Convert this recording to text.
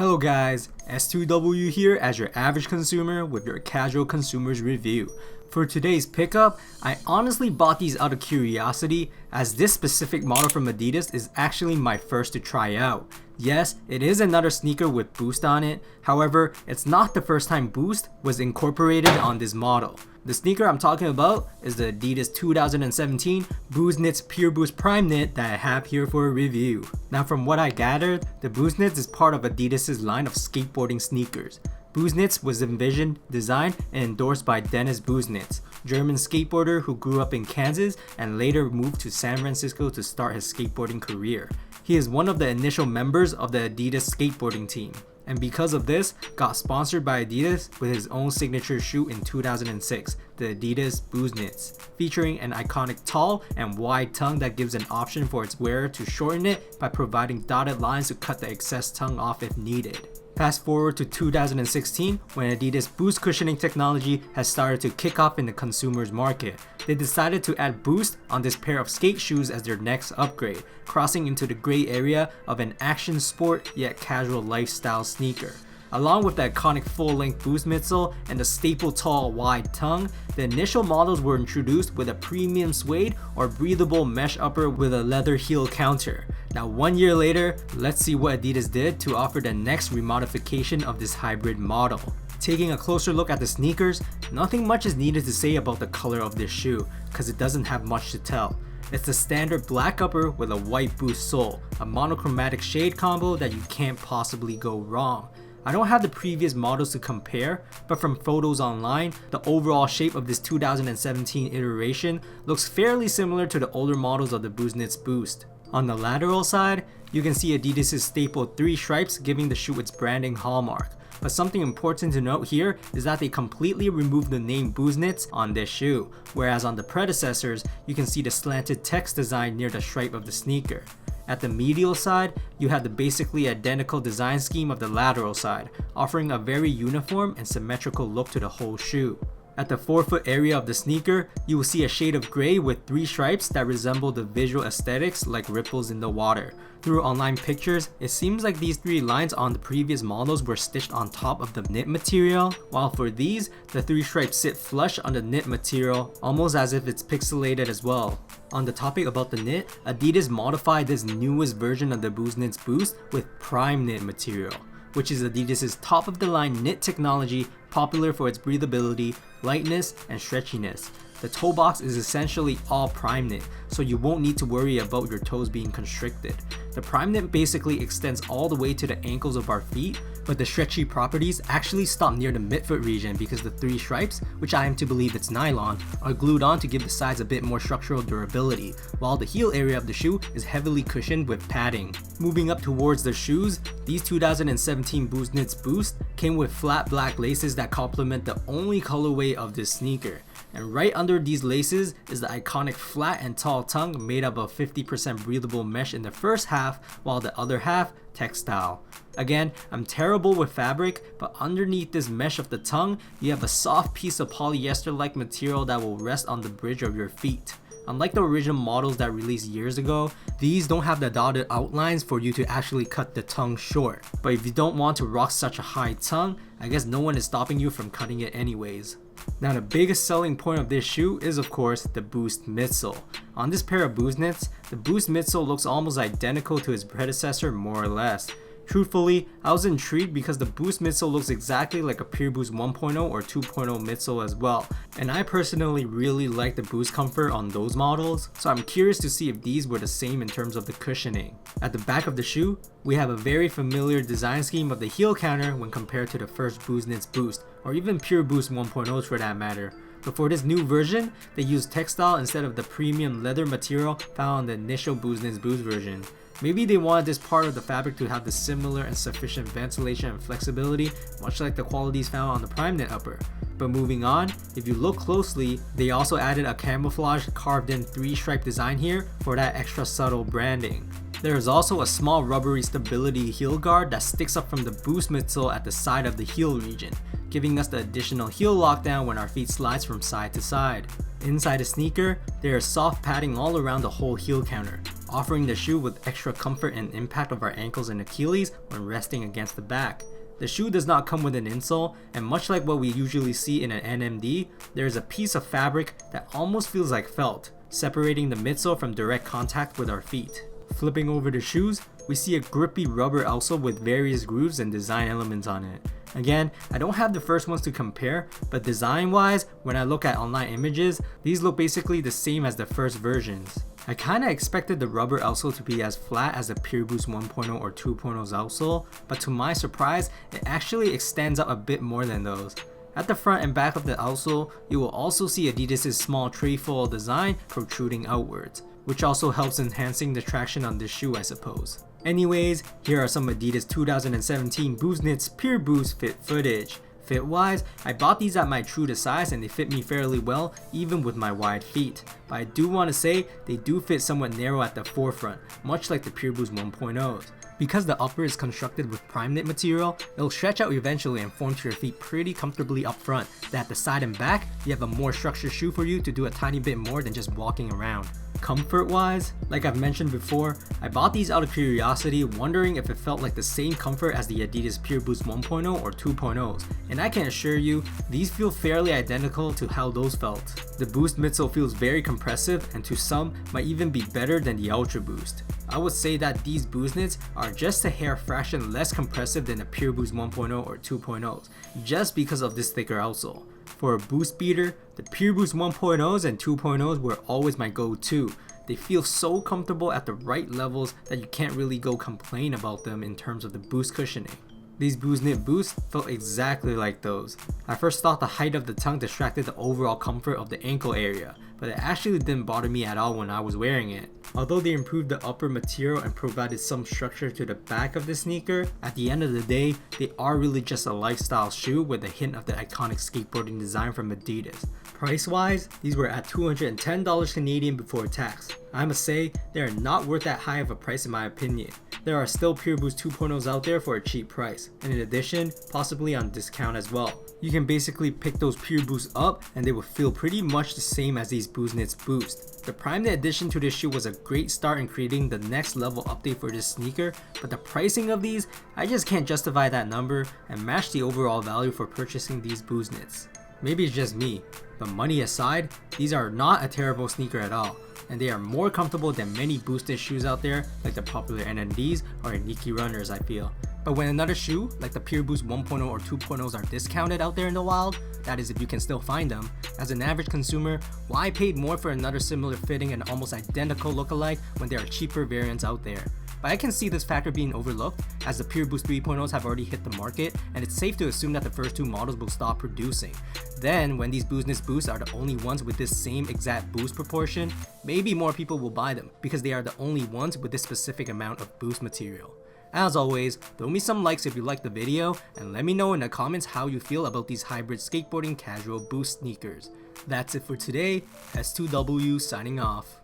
Hello guys, S2W here as your average consumer with your casual consumer's review. For today's pickup, I honestly bought these out of curiosity as this specific model from Adidas is actually my first to try out. Yes, it is another sneaker with Boost on it, however, it's not the first time Boost was incorporated on this model. The sneaker I'm talking about is the Adidas 2017 Busenitz Pure Boost Primeknit that I have here for a review. Now from what I gathered, the Busenitz is part of Adidas' line of skateboarding sneakers. Busenitz was envisioned, designed, and endorsed by Dennis Busenitz, German skateboarder who grew up in Kansas and later moved to San Francisco to start his skateboarding career. He is one of the initial members of the Adidas skateboarding team, and because of this, got sponsored by Adidas with his own signature shoe in 2006, the Adidas Busenitz, featuring an iconic tall and wide tongue that gives an option for its wearer to shorten it by providing dotted lines to cut the excess tongue off if needed. Fast forward to 2016 when Adidas Boost cushioning technology has started to kick off in the consumer's market. They decided to add Boost on this pair of skate shoes as their next upgrade, crossing into the gray area of an action sport yet casual lifestyle sneaker. Along with the iconic full-length Boost midsole and the staple tall wide tongue, the initial models were introduced with a premium suede or breathable mesh upper with a leather heel counter. Now 1 year later, let's see what Adidas did to offer the next remodification of this hybrid model. Taking a closer look at the sneakers, nothing much is needed to say about the color of this shoe, cause it doesn't have much to tell. It's the standard black upper with a white Boost sole, a monochromatic shade combo that you can't possibly go wrong. I don't have the previous models to compare, but from photos online, the overall shape of this 2017 iteration looks fairly similar to the older models of the Busenitz Boost. On the lateral side, you can see Adidas' staple 3 stripes giving the shoe its branding hallmark. But something important to note here is that they completely removed the name Busenitz on this shoe, whereas on the predecessors, you can see the slanted text design near the stripe of the sneaker. At the medial side, you have the basically identical design scheme of the lateral side, offering a very uniform and symmetrical look to the whole shoe. At the forefoot area of the sneaker, you will see a shade of gray with 3 stripes that resemble the visual aesthetics like ripples in the water. Through online pictures, it seems like these 3 lines on the previous models were stitched on top of the knit material, while for these, the 3 stripes sit flush on the knit material, almost as if it's pixelated as well. On the topic about the knit, Adidas modified this newest version of the Busenitz Boost with Primeknit material, which is Adidas' top-of-the-line knit technology popular for its breathability, lightness, and stretchiness. The toe box is essentially all Primeknit, so you won't need to worry about your toes being constricted. The Primeknit basically extends all the way to the ankles of our feet, but the stretchy properties actually stop near the midfoot region because the 3 stripes, which I am to believe it's nylon, are glued on to give the sides a bit more structural durability, while the heel area of the shoe is heavily cushioned with padding. Moving up towards the shoes, these 2017 Busenitz Boost came with flat black laces that complement the only colorway of this sneaker. And right under these laces is the iconic flat and tall tongue made up of 50% breathable mesh in the first half, while the other half textile. Again, I'm terrible with fabric, but underneath this mesh of the tongue, you have a soft piece of polyester-like material that will rest on the bridge of your feet. Unlike the original models that released years ago, these don't have the dotted outlines for you to actually cut the tongue short. But if you don't want to rock such a high tongue, I guess no one is stopping you from cutting it anyways. Now the biggest selling point of this shoe is of course the Boost midsole. On this pair of Busenitz, the Boost midsole looks almost identical to its predecessor more or less. Truthfully, I was intrigued because the Boost midsole looks exactly like a Pure Boost 1.0 or 2.0 midsole as well, and I personally really like the Boost comfort on those models, so I'm curious to see if these were the same in terms of the cushioning. At the back of the shoe, we have a very familiar design scheme of the heel counter when compared to the first Busenitz Boost, or even Pure Boost 1.0 for that matter. But for this new version, they use textile instead of the premium leather material found on the initial Busenitz Boost version. Maybe they wanted this part of the fabric to have the similar and sufficient ventilation and flexibility, much like the qualities found on the Primeknit upper. But moving on, if you look closely, they also added a camouflage carved in 3-stripe design here for that extra subtle branding. There is also a small rubbery stability heel guard that sticks up from the Boost midsole at the side of the heel region, giving us the additional heel lockdown when our feet slides from side to side. Inside the sneaker, there is soft padding all around the whole heel counter, offering the shoe with extra comfort and impact of our ankles and Achilles when resting against the back. The shoe does not come with an insole, and much like what we usually see in an NMD, there is a piece of fabric that almost feels like felt, separating the midsole from direct contact with our feet. Flipping over the shoes, we see a grippy rubber outsole with various grooves and design elements on it. Again, I don't have the first ones to compare, but design wise, when I look at online images, these look basically the same as the first versions. I kinda expected the rubber outsole to be as flat as the Pure Boost 1.0 or 2.0's outsole, but to my surprise, it actually extends out a bit more than those. At the front and back of the outsole, you will also see Adidas' small trefoil design protruding outwards, which also helps enhancing the traction on this shoe, I suppose. Anyways, here are some Adidas 2017 Busenitz Pure Boost fit footage. Fit wise, I bought these at my true to size and they fit me fairly well even with my wide feet. But I do want to say they do fit somewhat narrow at the forefront, much like the Pure Boost 1.0's. Because the upper is constructed with Primeknit material, it'll stretch out eventually and form to your feet pretty comfortably up front. That at the side and back, you have a more structured shoe for you to do a tiny bit more than just walking around. Comfort wise, like I've mentioned before, I bought these out of curiosity, wondering if it felt like the same comfort as the Adidas Pure Boost 1.0 or 2.0's, and I can assure you, these feel fairly identical to how those felt. The Boost midsole feels very compressive and to some might even be better than the Ultra Boost. I would say that these Busenitz are just a hair fraction less compressive than the Pure Boost 1.0 or 2.0's, just because of this thicker outsole. For a boost beater, the Pure Boost 1.0's and 2.0's were always my go-to. They feel so comfortable at the right levels that you can't really go complain about them in terms of the boost cushioning. These Busenitz boosts felt exactly like those. I first thought the height of the tongue distracted the overall comfort of the ankle area, but it actually didn't bother me at all when I was wearing it. Although they improved the upper material and provided some structure to the back of the sneaker, at the end of the day, they are really just a lifestyle shoe with a hint of the iconic skateboarding design from Adidas. Price wise, these were at $210 Canadian before tax. I must say, they are not worth that high of a price in my opinion. There are still Pure Boost 2.0's out there for a cheap price, and in addition, possibly on discount as well. You can basically pick those Pure Boosts up and they will feel pretty much the same as these Busenitz Boost. The Primeknit addition to this shoe was a great start in creating the next level update for this sneaker, but the pricing of these, I just can't justify that number and match the overall value for purchasing these Busenitz. Maybe it's just me, but money aside, these are not a terrible sneaker at all, and they are more comfortable than many boosted shoes out there like the popular NMDs or Nike runners, I feel. But when another shoe, like the Pure Boost 1.0 or 2.0's are discounted out there in the wild, that is if you can still find them, as an average consumer, why pay more for another similar fitting and almost identical lookalike when there are cheaper variants out there? But I can see this factor being overlooked as the Pure Boost 3.0's have already hit the market and it's safe to assume that the first two models will stop producing. Then when these Busenitz boosts are the only ones with this same exact boost proportion, maybe more people will buy them because they are the only ones with this specific amount of boost material. As always, throw me some likes if you liked the video and let me know in the comments how you feel about these hybrid skateboarding casual boost sneakers. That's it for today, S2W signing off.